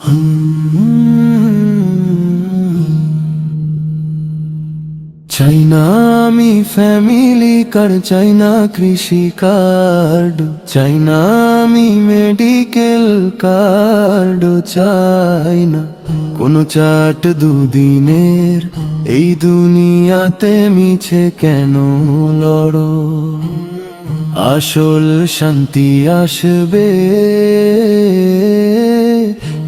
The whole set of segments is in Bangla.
চাই না আমি ফ্যামিলি কার্ড, চাই না কৃষি কার্ড, চাই না আমি মেডিকেল কার্ড, চাই না কোনো চাট দুদিনের। এই দুনিয়াতে মিছে কেন লড়ো? আসল শান্তি আসবে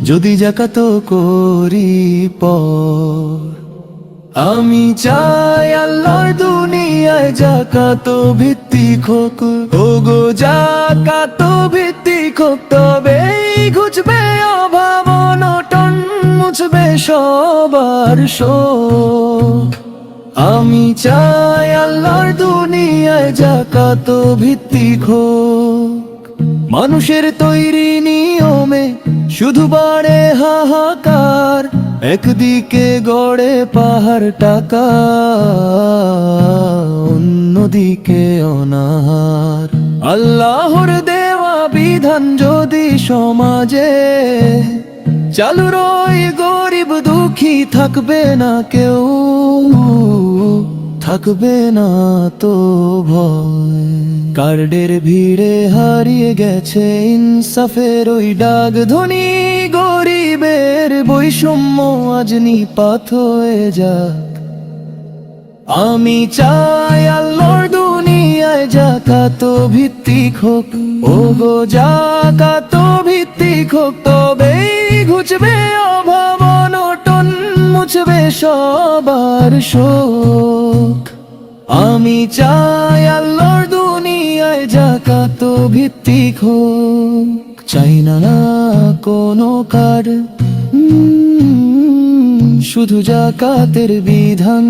যদি যাকাত করি পর। আমি চাই আল্লাহর দুনিয়ায় যাকাত ভিত্তিক হোক, ওগো যাকাত ভিত্তিক হোক, তবেই ঘুচবে অভাব অনটন, মুছবে সবার শোক। আমি চাই আল্লাহর দুনিয়ায় যাকাত ভিত্তিক হোক। মানুষের তৈরি নিয়মে শুধু বাড়ে হাহাকার, একদিকে গড়ে পাহাড় টাকা, অন্যদিকে অনাহার। আল্লাহর দেওয়া বিধান যদি সমাজে চালু রয়, গরিব দুঃখী থাকবে না কেউ, থাকবে না তো ভয়। কার্ডের ভিড়ে হারিয়ে গেছে ইনসাফের ওই ডাক, ধনী গরিবের বৈষম্য আজ নিপাত হয়ে যাক। আমি চাই আল্লাহর দুনিয়ায় যাকাত ভিত্তিক হোক, ওগো যাকাত ভিত্তিক হোক, তবেই ঘুচবে অভাব অনটন, মুছবে সবার শোক। আমি চাই আল্লাহর দুনিয়ায় যাকাত ভিত্তিক হোক, চাই না কোনো কার্ড, শুধু যাকাতের বিধান,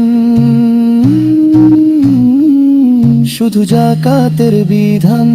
শুধু যাকাতের বিধান।